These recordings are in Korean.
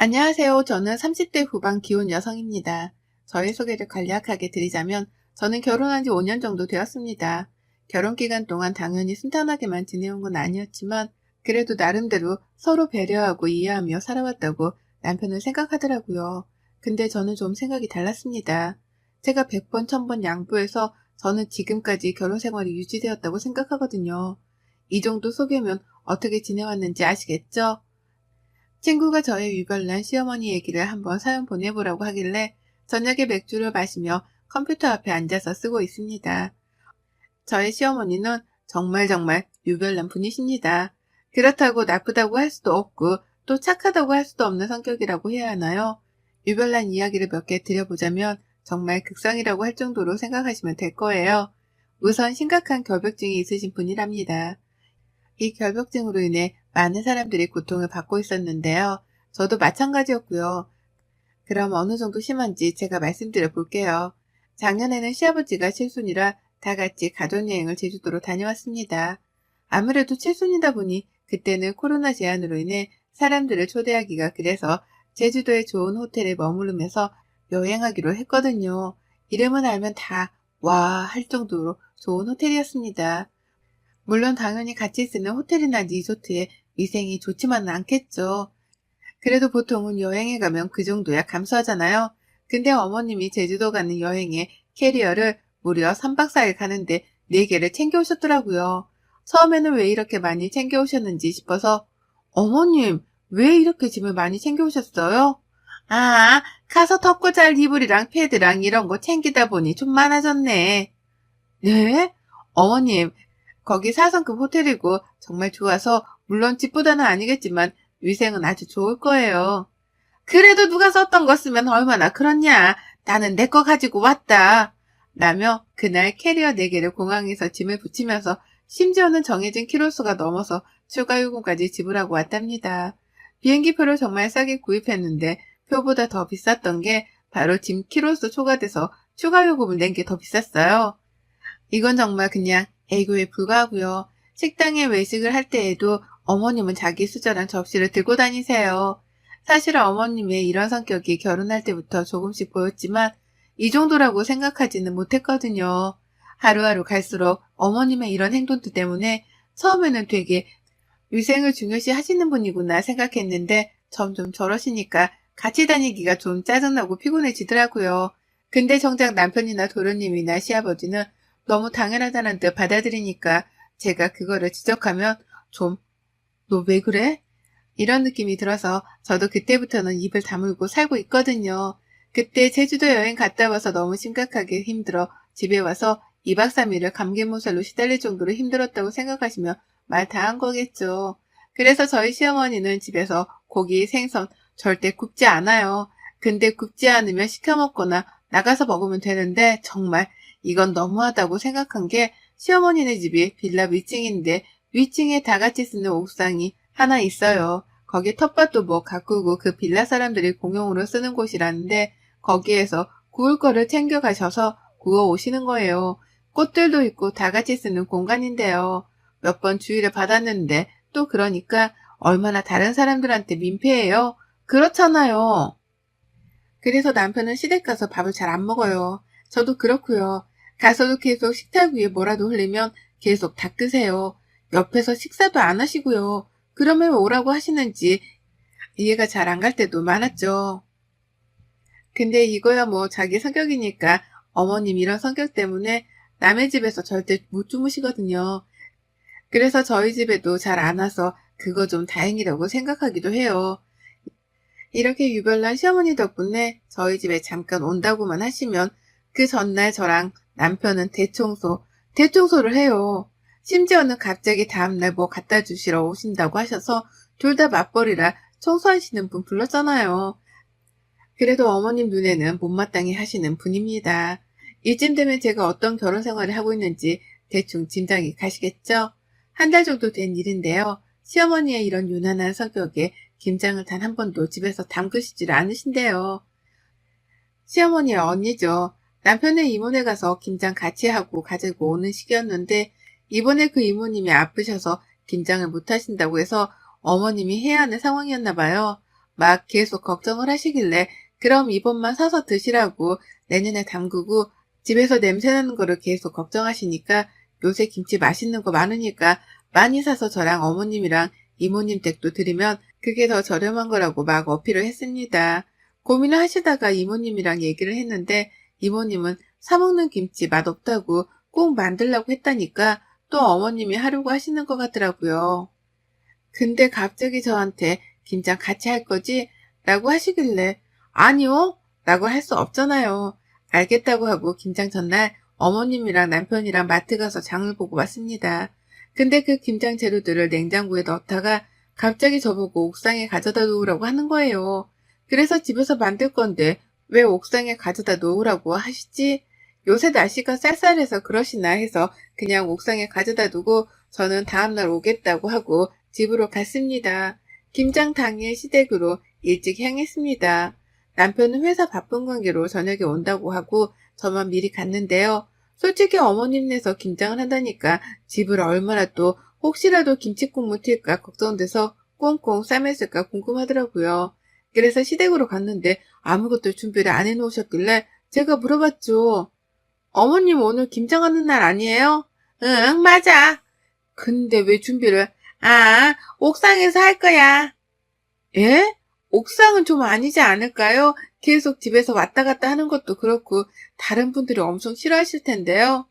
안녕하세요. 저는 30대 후반 기혼 여성입니다. 저의 소개를 간략하게 드리자면 저는 결혼한 지 5년 정도 되었습니다. 결혼 기간 동안 당연히 순탄하게만 지내온 건 아니었지만 그래도 나름대로 서로 배려하고 이해하며 살아왔다고 남편은 생각하더라고요. 근데 저는 좀 생각이 달랐습니다. 제가 100번, 1000번 양보해서 저는 지금까지 결혼 생활이 유지되었다고 생각하거든요. 이 정도 소개면 어떻게 지내왔는지 아시겠죠? 친구가 저의 유별난 시어머니 얘기를 한번 사연 보내보라고 하길래 저녁에 맥주를 마시며 컴퓨터 앞에 앉아서 쓰고 있습니다. 저의 시어머니는 정말 유별난 분이십니다. 그렇다고 나쁘다고 할 수도 없고 또 착하다고 할 수도 없는 성격이라고 해야 하나요? 유별난 이야기를 몇 개 드려보자면 정말 극성이라고 할 정도로 생각하시면 될 거예요. 우선 심각한 결벽증이 있으신 분이랍니다. 이 결벽증으로 인해 많은 사람들이 고통을 받고 있었는데요. 저도 마찬가지였고요. 그럼 어느 정도 심한지 제가 말씀드려 볼게요. 작년에는 시아버지가 칠순이라 다 같이 가족여행을 제주도로 다녀왔습니다. 아무래도 칠순이다 보니 그때는 코로나 제한으로 인해 사람들을 초대하기가 그래서 제주도의 좋은 호텔에 머무르면서 여행하기로 했거든요. 이름은 알면 다 와 할 정도로 좋은 호텔이었습니다. 물론 당연히 같이 쓰는 호텔이나 리조트의 위생이 좋지만은 않겠죠. 그래도 보통은 여행에 가면 그 정도야 감수하잖아요. 근데 어머님이 제주도 가는 여행에 캐리어를 무려 3박 4일 가는데 4개를 챙겨오셨더라고요. 처음에는 왜 이렇게 많이 챙겨오셨는지 싶어서 어머님 왜 이렇게 짐을 많이 챙겨오셨어요? 아, 가서 덮고 잘 이불이랑 패드랑 이런 거 챙기다 보니 좀 많아졌네. 네? 어머님, 거기 4성급 호텔이고 정말 좋아서 물론 집보다는 아니겠지만 위생은 아주 좋을 거예요. 그래도 누가 썼던 거 쓰면 얼마나 그렇냐. 나는 내 거 가지고 왔다. 라며 그날 캐리어 4개를 공항에서 짐을 붙이면서 심지어는 정해진 키로수가 넘어서 추가 요금까지 지불하고 왔답니다. 비행기표를 정말 싸게 구입했는데 표보다 더 비쌌던 게 바로 짐 키로수 초과돼서 추가 요금을 낸 게 더 비쌌어요. 이건 정말 그냥 애교에 불과하고요. 식당에 외식을 할 때에도 어머님은 자기 수저랑 접시를 들고 다니세요. 사실 어머님의 이런 성격이 결혼할 때부터 조금씩 보였지만 이 정도라고 생각하지는 못했거든요. 하루하루 갈수록 어머님의 이런 행동들 때문에 처음에는 되게 위생을 중요시 하시는 분이구나 생각했는데 점점 저러시니까 같이 다니기가 좀 짜증나고 피곤해지더라고요. 근데 정작 남편이나 도련님이나 시아버지는 너무 당연하다는 듯 받아들이니까 제가 그거를 지적하면 좀, 너 왜 그래? 이런 느낌이 들어서 저도 그때부터는 입을 다물고 살고 있거든요. 그때 제주도 여행 갔다 와서 너무 심각하게 힘들어 집에 와서 2박 3일을 감기몸살로 시달릴 정도로 힘들었다고 생각하시면 말 다 한 거겠죠. 그래서 저희 시어머니는 집에서 고기, 생선 절대 굽지 않아요. 근데 굽지 않으면 시켜 먹거나 나가서 먹으면 되는데 정말 이건 너무하다고 생각한 게 시어머니네 집이 빌라 위층인데 위층에 다 같이 쓰는 옥상이 하나 있어요. 거기 텃밭도 뭐 가꾸고 그 빌라 사람들이 공용으로 쓰는 곳이라는데 거기에서 구울 거를 챙겨 가셔서 구워 오시는 거예요. 꽃들도 있고 다 같이 쓰는 공간인데요. 몇 번 주의를 받았는데 또 그러니까 얼마나 다른 사람들한테 민폐예요? 그렇잖아요. 그래서 남편은 시댁 가서 밥을 잘 안 먹어요. 저도 그렇고요. 가서도 계속 식탁 위에 뭐라도 흘리면 계속 닦으세요. 옆에서 식사도 안 하시고요. 그러면 왜 오라고 하시는지 이해가 잘 안 갈 때도 많았죠. 근데 이거야 뭐 자기 성격이니까 어머님 이런 성격 때문에 남의 집에서 절대 못 주무시거든요. 그래서 저희 집에도 잘 안 와서 그거 좀 다행이라고 생각하기도 해요. 이렇게 유별난 시어머니 덕분에 저희 집에 잠깐 온다고만 하시면 그 전날 저랑 남편은 대청소를 해요. 심지어는 갑자기 다음날 뭐 갖다 주시러 오신다고 하셔서 둘 다 맞벌이라 청소하시는 분 불렀잖아요. 그래도 어머님 눈에는 못마땅해 하시는 분입니다. 이쯤 되면 제가 어떤 결혼 생활을 하고 있는지 대충 짐작이 가시겠죠? 한 달 정도 된 일인데요. 시어머니의 이런 유난한 성격에 김장을 단 한 번도 집에서 담그시질 않으신대요. 시어머니의 언니죠. 남편의 이모네 가서 김장 같이 하고 가지고 오는 시기였는데 이번에 그 이모님이 아프셔서 김장을 못 하신다고 해서 어머님이 해야 하는 상황이었나 봐요. 막 계속 걱정을 하시길래 그럼 이번만 사서 드시라고 내년에 담그고 집에서 냄새나는 거를 계속 걱정하시니까 요새 김치 맛있는 거 많으니까 많이 사서 저랑 어머님이랑 이모님 댁도 드리면 그게 더 저렴한 거라고 막 어필을 했습니다. 고민을 하시다가 이모님이랑 얘기를 했는데 이모님은 사먹는 김치 맛없다고 꼭 만들라고 했다니까 또 어머님이 하려고 하시는 것 같더라고요. 근데 갑자기 저한테 김장 같이 할 거지? 라고 하시길래 아니요? 라고 할 수 없잖아요. 알겠다고 하고 김장 전날 어머님이랑 남편이랑 마트 가서 장을 보고 왔습니다. 근데 그 김장 재료들을 냉장고에 넣다가 갑자기 저보고 옥상에 가져다 놓으라고 하는 거예요. 그래서 집에서 만들 건데 왜 옥상에 가져다 놓으라고 하시지? 요새 날씨가 쌀쌀해서 그러시나 해서 그냥 옥상에 가져다 두고 저는 다음날 오겠다고 하고 집으로 갔습니다. 김장 당일 시댁으로 일찍 향했습니다. 남편은 회사 바쁜 관계로 저녁에 온다고 하고 저만 미리 갔는데요. 솔직히 어머님네서 김장을 한다니까 집을 얼마나 또 혹시라도 김치국물 튈까 걱정돼서 꽁꽁 싸맸을까 궁금하더라고요. 그래서 시댁으로 갔는데 아무것도 준비를 안 해놓으셨길래 제가 물어봤죠. 어머님 오늘 김장하는 날 아니에요? 응, 맞아. 근데 왜 준비를? 옥상에서 할 거야. 예? 옥상은 좀 아니지 않을까요? 계속 집에서 왔다 갔다 하는 것도 그렇고 다른 분들이 엄청 싫어하실 텐데요.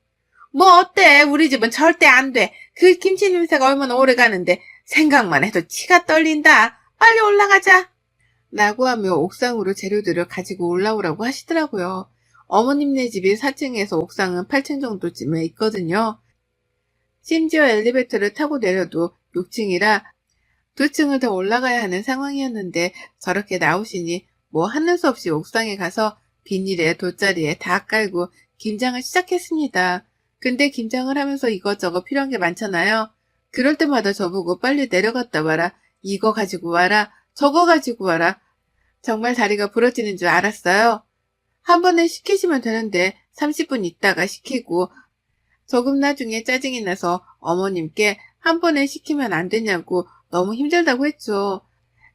뭐 어때? 우리 집은 절대 안 돼. 그 김치 냄새가 얼마나 오래 가는데 생각만 해도 치가 떨린다. 빨리 올라가자. 라고 하며 옥상으로 재료들을 가지고 올라오라고 하시더라고요. 어머님네 집이 4층에서 옥상은 8층 정도쯤에 있거든요. 심지어 엘리베이터를 타고 내려도 6층이라 2층을 더 올라가야 하는 상황이었는데 저렇게 나오시니 뭐 하는 수 없이 옥상에 가서 비닐에 돗자리에 다 깔고 김장을 시작했습니다. 근데 김장을 하면서 이것저것 필요한 게 많잖아요. 그럴 때마다 저보고 빨리 내려갔다 와라. 이거 가지고 와라. 저거 가지고 와라. 정말 다리가 부러지는 줄 알았어요. 한 번에 시키시면 되는데 30분 있다가 시키고 조금 나중에 짜증이 나서 어머님께 한 번에 시키면 안 되냐고 너무 힘들다고 했죠.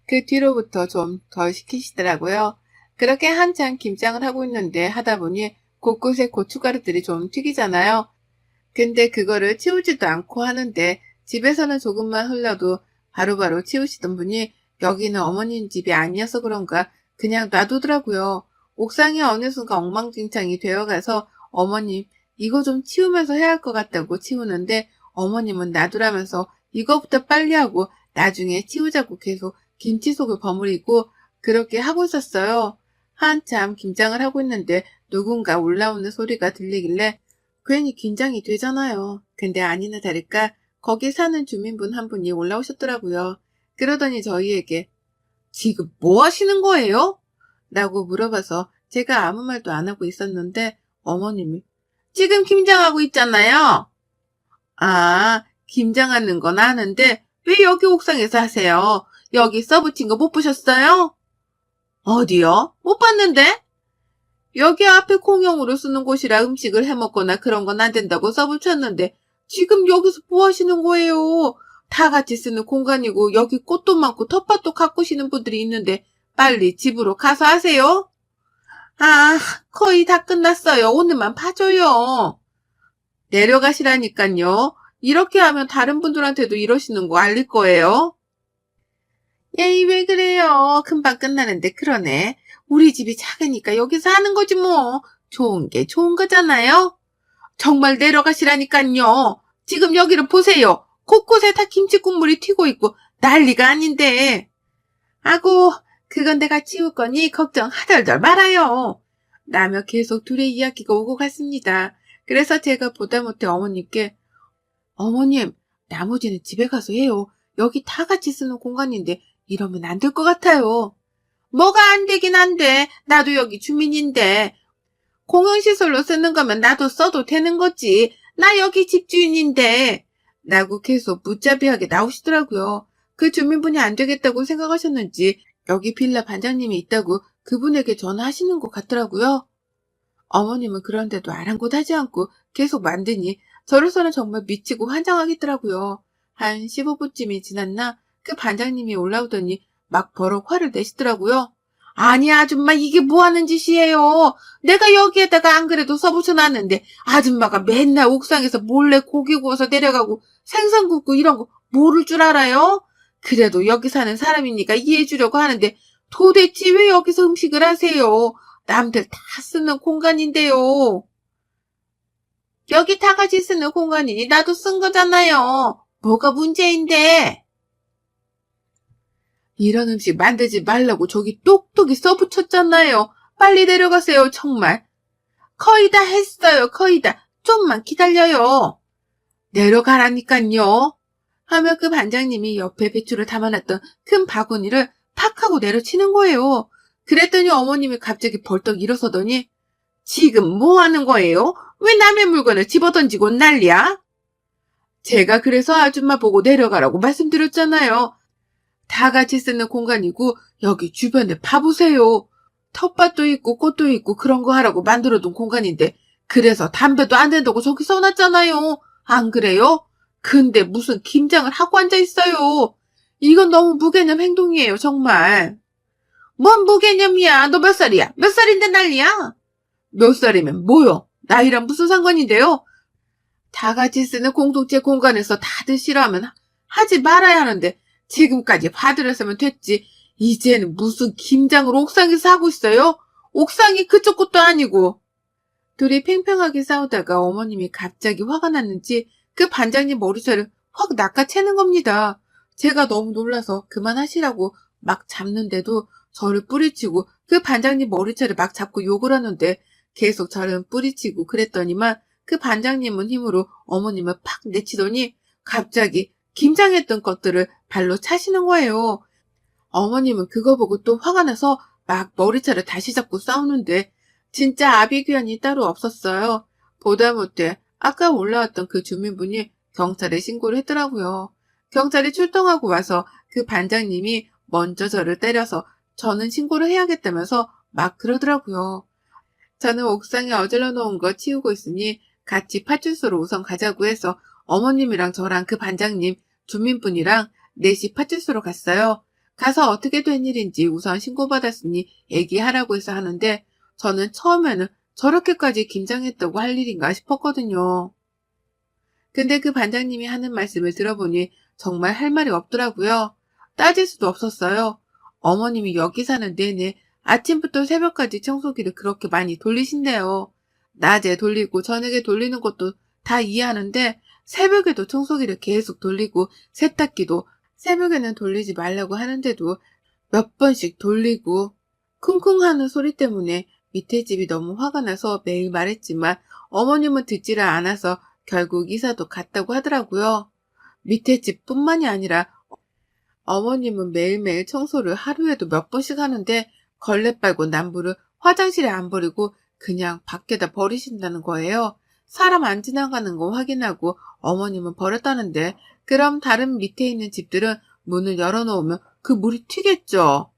그 뒤로부터 좀 덜 시키시더라고요. 그렇게 한창 김장을 하고 있는데 하다 보니 곳곳에 고춧가루들이 좀 튀기잖아요. 근데 그거를 치우지도 않고 하는데 집에서는 조금만 흘러도 바로바로 치우시던 분이 여기는 어머님 집이 아니어서 그런가 그냥 놔두더라고요. 옥상이 어느 순간 엉망진창이 되어가서 어머님 이거 좀 치우면서 해야 할 것 같다고 치우는데 어머님은 놔두라면서 이거부터 빨리 하고 나중에 치우자고 계속 김치 속을 버무리고 그렇게 하고 있었어요. 한참 김장을 하고 있는데 누군가 올라오는 소리가 들리길래 괜히 긴장이 되잖아요. 근데 아니나 다를까 거기 사는 주민분 한 분이 올라오셨더라고요. 그러더니 저희에게 지금 뭐 하시는 거예요? 라고 물어봐서 제가 아무 말도 안 하고 있었는데 어머님이 지금 김장하고 있잖아요. 김장하는 건 아는데 왜 여기 옥상에서 하세요? 여기 써붙인 거 못 보셨어요? 어디요? 못 봤는데? 여기 앞에 공용으로 쓰는 곳이라 음식을 해먹거나 그런 건 안 된다고 써붙였는데 지금 여기서 뭐 하시는 거예요? 다 같이 쓰는 공간이고 여기 꽃도 많고 텃밭도 가꾸시는 분들이 있는데 빨리 집으로 가서 하세요. 거의 다 끝났어요. 오늘만 봐줘요. 내려가시라니깐요. 이렇게 하면 다른 분들한테도 이러시는 거 알릴 거예요. 에이, 왜 그래요? 금방 끝나는데 그러네. 우리 집이 작으니까 여기서 하는 거지 뭐. 좋은 게 좋은 거잖아요. 정말 내려가시라니깐요. 지금 여기를 보세요. 곳곳에 다 김치 국물이 튀고 있고 난리가 아닌데. 아고, 그건 내가 치울 거니 걱정 하덜덜 말아요. 라며 계속 둘의 이야기가 오고 갔습니다. 그래서 제가 보다 못해 어머님께 어머님, 나머지는 집에 가서 해요. 여기 다 같이 쓰는 공간인데 이러면 안 될 것 같아요. 뭐가 안 되긴 한데 나도 여기 주민인데 공용시설로 쓰는 거면 나도 써도 되는 거지. 나 여기 집주인인데 라고 계속 무자비하게 나오시더라고요. 그 주민분이 안 되겠다고 생각하셨는지 여기 빌라 반장님이 있다고 그분에게 전화하시는 것 같더라고요. 어머님은 그런데도 아랑곳하지 않고 계속 만드니 저로서는 정말 미치고 환장하겠더라고요. 한 15분쯤이 지났나 그 반장님이 올라오더니 막 버럭 화를 내시더라고요. 아니 아줌마 이게 뭐 하는 짓이에요. 내가 여기에다가 안 그래도 써붙여놨는데 아줌마가 맨날 옥상에서 몰래 고기 구워서 내려가고 생선 굽고 이런 거 모를 줄 알아요? 그래도 여기 사는 사람이니까 이해해 주려고 하는데 도대체 왜 여기서 음식을 하세요? 남들 다 쓰는 공간인데요. 여기 다 같이 쓰는 공간이니 나도 쓴 거잖아요. 뭐가 문제인데? 이런 음식 만들지 말라고 저기 똑똑히 써붙였잖아요. 빨리 내려가세요, 정말. 거의 다 했어요, 거의 다. 좀만 기다려요. 내려가라니깐요. 하며 그 반장님이 옆에 배추를 담아놨던 큰 바구니를 팍 하고 내려치는 거예요. 그랬더니 어머님이 갑자기 벌떡 일어서더니 지금 뭐 하는 거예요? 왜 남의 물건을 집어던지고 난리야? 제가 그래서 아줌마 보고 내려가라고 말씀드렸잖아요. 다 같이 쓰는 공간이고 여기 주변에 봐보세요. 텃밭도 있고 꽃도 있고 그런 거 하라고 만들어둔 공간인데 그래서 담배도 안 된다고 저기 써놨잖아요. 안 그래요? 근데 무슨 김장을 하고 앉아있어요. 이건 너무 무개념 행동이에요, 정말. 뭔 무개념이야? 너 몇 살이야? 몇 살인데 난리야? 몇 살이면 뭐요? 나이랑 무슨 상관인데요? 다 같이 쓰는 공동체 공간에서 다들 싫어하면 하지 말아야 하는데 지금까지 봐드렸으면 됐지. 이제는 무슨 김장을 옥상에서 하고 있어요? 옥상이 그쪽 것도 아니고. 둘이 팽팽하게 싸우다가 어머님이 갑자기 화가 났는지 그 반장님 머리채를 확 낚아채는 겁니다. 제가 너무 놀라서 그만하시라고 막 잡는데도 저를 뿌리치고 그 반장님 머리채를 막 잡고 욕을 하는데 계속 저를 뿌리치고 그랬더니만 그 반장님은 힘으로 어머님을 팍 내치더니 갑자기 김장했던 것들을 발로 차시는 거예요. 어머님은 그거 보고 또 화가 나서 막 머리채를 다시 잡고 싸우는데 진짜 아비규환이 따로 없었어요. 보다 못해 아까 올라왔던 그 주민분이 경찰에 신고를 했더라고요. 경찰이 출동하고 와서 그 반장님이 먼저 저를 때려서 저는 신고를 해야겠다면서 막 그러더라고요. 저는 옥상에 어질러 놓은 거 치우고 있으니 같이 파출소로 우선 가자고 해서 어머님이랑 저랑 그 반장님, 주민분이랑 넷이 파출소로 갔어요. 가서 어떻게 된 일인지 우선 신고받았으니 얘기하라고 해서 하는데 저는 처음에는 저렇게까지 긴장했다고 할 일인가 싶었거든요. 근데 그 반장님이 하는 말씀을 들어보니 정말 할 말이 없더라고요. 따질 수도 없었어요. 어머님이 여기 사는 내내 아침부터 새벽까지 청소기를 그렇게 많이 돌리신대요. 낮에 돌리고 저녁에 돌리는 것도 다 이해하는데 새벽에도 청소기를 계속 돌리고 세탁기도 새벽에는 돌리지 말라고 하는데도 몇 번씩 돌리고 쿵쿵 하는 소리 때문에 밑에 집이 너무 화가 나서 매일 말했지만 어머님은 듣지를 않아서 결국 이사도 갔다고 하더라고요. 밑에 집뿐만이 아니라 어머님은 매일매일 청소를 하루에도 몇 번씩 하는데 걸레 빨고 남부를 화장실에 안 버리고 그냥 밖에다 버리신다는 거예요. 사람 안 지나가는 거 확인하고 어머님은 버렸다는데 그럼 다른 밑에 있는 집들은 문을 열어놓으면 그 물이 튀겠죠.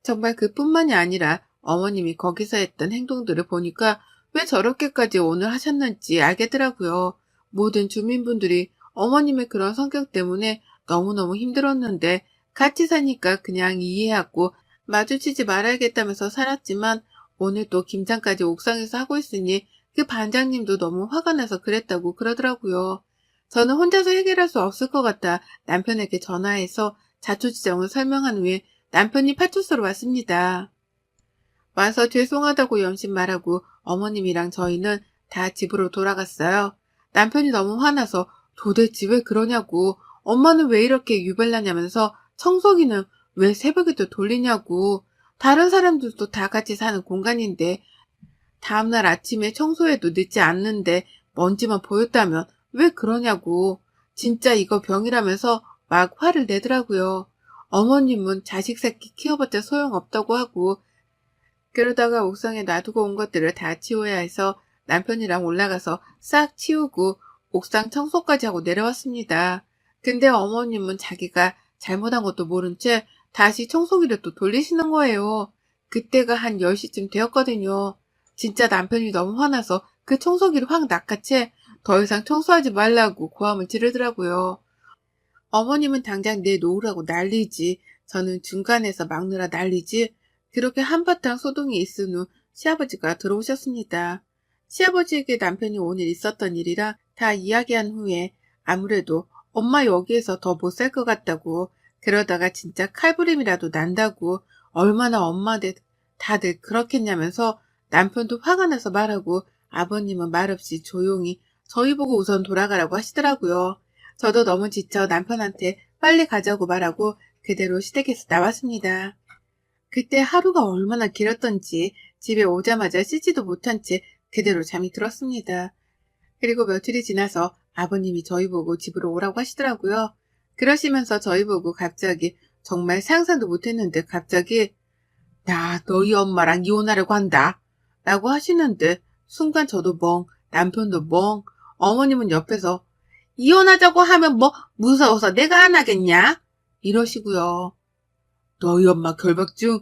정말 그뿐만이 아니라 어머님이 거기서 했던 행동들을 보니까 왜 저렇게까지 오늘 하셨는지 알겠더라고요. 모든 주민분들이 어머님의 그런 성격 때문에 너무너무 힘들었는데 같이 사니까 그냥 이해하고 마주치지 말아야겠다면서 살았지만 오늘 또 김장까지 옥상에서 하고 있으니 그 반장님도 너무 화가 나서 그랬다고 그러더라고요. 저는 혼자서 해결할 수 없을 것 같아 남편에게 전화해서 자초지종을 설명한 후에 남편이 파출소로 왔습니다. 와서 죄송하다고 연신 말하고 어머님이랑 저희는 다 집으로 돌아갔어요. 남편이 너무 화나서 도대체 왜 그러냐고 엄마는 왜 이렇게 유별나냐면서 청소기는 왜 새벽에도 돌리냐고 다른 사람들도 다 같이 사는 공간인데 다음날 아침에 청소해도 늦지 않는데 먼지만 보였다면 왜 그러냐고 진짜 이거 병이라면서 막 화를 내더라고요. 어머님은 자식 새끼 키워봤자 소용없다고 하고 그러다가 옥상에 놔두고 온 것들을 다 치워야 해서 남편이랑 올라가서 싹 치우고 옥상 청소까지 하고 내려왔습니다. 근데 어머님은 자기가 잘못한 것도 모른 채 다시 청소기를 또 돌리시는 거예요. 그때가 한 10시쯤 되었거든요. 진짜 남편이 너무 화나서 그 청소기를 확 낚아채 더 이상 청소하지 말라고 고함을 지르더라고요. 어머님은 당장 내놓으라고 난리지. 저는 중간에서 막느라 난리지 그렇게 한바탕 소동이 있은 후 시아버지가 들어오셨습니다. 시아버지에게 남편이 오늘 있었던 일이라 다 이야기한 후에 아무래도 엄마 여기에서 더 못 살 것 같다고 그러다가 진짜 칼부림이라도 난다고 얼마나 엄마들 다들 그렇겠냐면서 남편도 화가 나서 말하고 아버님은 말없이 조용히 저희 보고 우선 돌아가라고 하시더라고요. 저도 너무 지쳐 남편한테 빨리 가자고 말하고 그대로 시댁에서 나왔습니다. 그때 하루가 얼마나 길었던지 집에 오자마자 씻지도 못한 채 그대로 잠이 들었습니다. 그리고 며칠이 지나서 아버님이 저희 보고 집으로 오라고 하시더라고요. 그러시면서 저희 보고 갑자기 정말 상상도 못했는데 갑자기 나 너희 엄마랑 이혼하려고 한다 라고 하시는데 순간 저도 멍, 남편도 멍, 어머님은 옆에서 이혼하자고 하면 뭐 무서워서 내가 안 하겠냐? 이러시고요. 너희 엄마 결박증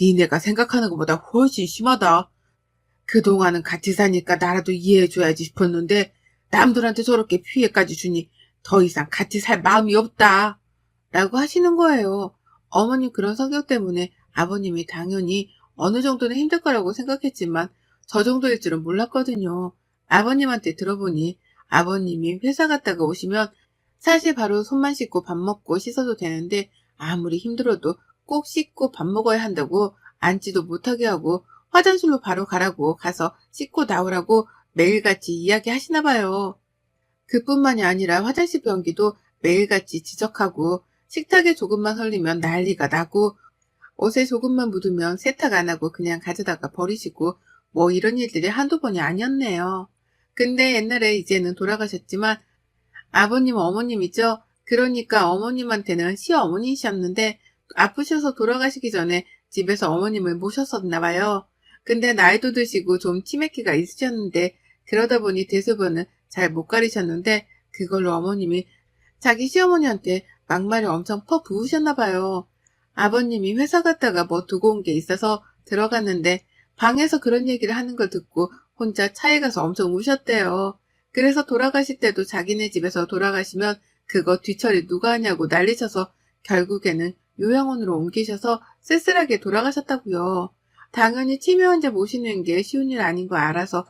니네가 생각하는 것보다 훨씬 심하다. 그동안은 같이 사니까 나라도 이해해줘야지 싶었는데 남들한테 저렇게 피해까지 주니 더 이상 같이 살 마음이 없다. 라고 하시는 거예요. 어머님 그런 성격 때문에 아버님이 당연히 어느 정도는 힘들 거라고 생각했지만 저 정도일 줄은 몰랐거든요. 아버님한테 들어보니 아버님이 회사 갔다가 오시면 사실 바로 손만 씻고 밥 먹고 씻어도 되는데 아무리 힘들어도 꼭 씻고 밥 먹어야 한다고 앉지도 못하게 하고 화장실로 바로 가라고 가서 씻고 나오라고 매일같이 이야기하시나 봐요. 그뿐만이 아니라 화장실 변기도 매일같이 지적하고 식탁에 조금만 흘리면 난리가 나고 옷에 조금만 묻으면 세탁 안 하고 그냥 가져다가 버리시고 뭐 이런 일들이 한두 번이 아니었네요. 근데 옛날에 이제는 돌아가셨지만 아버님 어머님이죠. 그러니까 어머님한테는 시어머니셨는데 아프셔서 돌아가시기 전에 집에서 어머님을 모셨었나 봐요. 근데 나이도 드시고 좀 치매기가 있으셨는데 그러다 보니 대소변을 잘 못 가리셨는데 그걸로 어머님이 자기 시어머니한테 막말을 엄청 퍼 부으셨나 봐요. 아버님이 회사 갔다가 뭐 두고 온 게 있어서 들어갔는데 방에서 그런 얘기를 하는 걸 듣고 혼자 차에 가서 엄청 우셨대요. 그래서 돌아가실 때도 자기네 집에서 돌아가시면 그거 뒤처리 누가 하냐고 난리쳐서 결국에는 요양원으로 옮기셔서 쓸쓸하게 돌아가셨다고요. 당연히 치매 환자 모시는 게 쉬운 일 아닌 거 알아서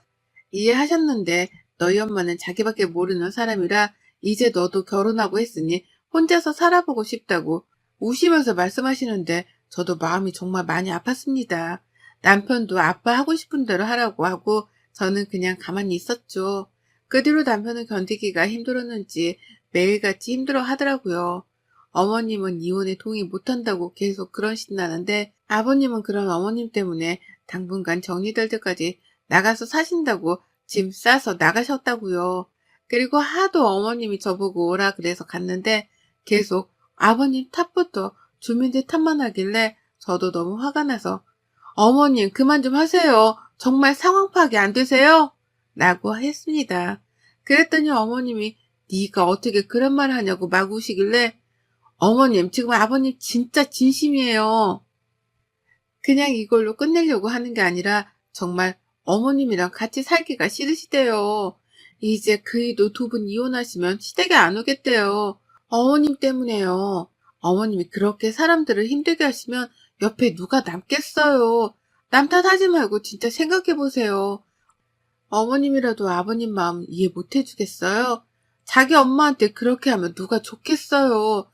이해하셨는데 너희 엄마는 자기밖에 모르는 사람이라 이제 너도 결혼하고 했으니 혼자서 살아보고 싶다고 우시면서 말씀하시는데 저도 마음이 정말 많이 아팠습니다. 남편도 아빠 하고 싶은 대로 하라고 하고 저는 그냥 가만히 있었죠. 그 뒤로 남편은 견디기가 힘들었는지 매일같이 힘들어 하더라고요. 어머님은 이혼에 동의 못한다고 계속 그러신다는데 아버님은 그런 어머님 때문에 당분간 정리될 때까지 나가서 사신다고 짐 싸서 나가셨다고요. 그리고 하도 어머님이 저보고 오라 그래서 갔는데 계속 아버님 탓부터 주민들 탓만 하길래 저도 너무 화가 나서 어머님 그만 좀 하세요. 정말 상황 파악이 안 되세요? 라고 했습니다. 그랬더니 어머님이 네가 어떻게 그런 말을 하냐고 막 우시길래 어머님 지금 아버님 진짜 진심이에요. 그냥 이걸로 끝내려고 하는 게 아니라 정말 어머님이랑 같이 살기가 싫으시대요. 이제 그이도 두 분 이혼하시면 시댁에 안 오겠대요. 어머님 때문에요. 어머님이 그렇게 사람들을 힘들게 하시면 옆에 누가 남겠어요. 남 탓하지 말고 진짜 생각해보세요. 어머님이라도 아버님 마음 이해 못 해주겠어요? 자기 엄마한테 그렇게 하면 누가 좋겠어요.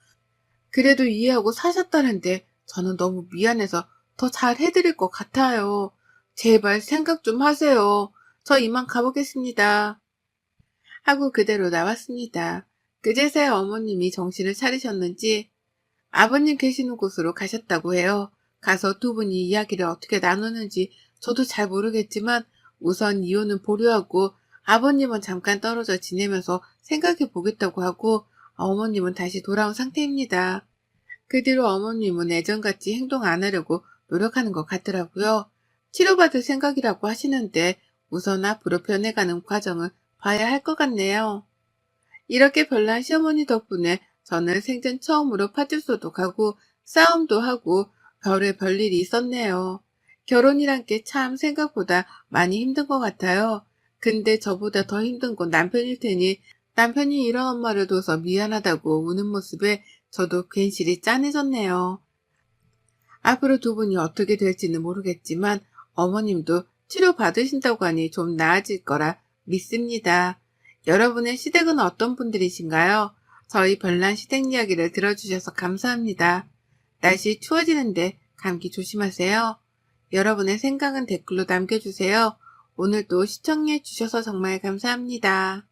그래도 이해하고 사셨다는데 저는 너무 미안해서 더 잘 해드릴 것 같아요. 제발 생각 좀 하세요. 저 이만 가보겠습니다. 하고 그대로 나왔습니다. 그제서야 어머님이 정신을 차리셨는지 아버님 계시는 곳으로 가셨다고 해요. 가서 두 분이 이야기를 어떻게 나누는지 저도 잘 모르겠지만 우선 이혼은 보류하고 아버님은 잠깐 떨어져 지내면서 생각해 보겠다고 하고 어머님은 다시 돌아온 상태입니다. 그 뒤로 어머님은 예전같이 행동 안 하려고 노력하는 것 같더라고요. 치료받을 생각이라고 하시는데 우선 앞으로 변해가는 과정을 봐야 할 것 같네요. 이렇게 별난 시어머니 덕분에 저는 생전 처음으로 파출소도 가고 싸움도 하고 별일이 있었네요. 결혼이란 게 참 생각보다 많이 힘든 것 같아요. 근데 저보다 더 힘든 건 남편일 테니 남편이 이런 엄마를 둬서 미안하다고 우는 모습에 저도 괜시리 짠해졌네요. 앞으로 두 분이 어떻게 될지는 모르겠지만 어머님도 치료 받으신다고 하니 좀 나아질 거라 믿습니다. 여러분의 시댁은 어떤 분들이신가요? 저희 별난 시댁 이야기를 들어주셔서 감사합니다. 날씨 추워지는데 감기 조심하세요. 여러분의 생각은 댓글로 남겨주세요. 오늘도 시청해 주셔서 정말 감사합니다.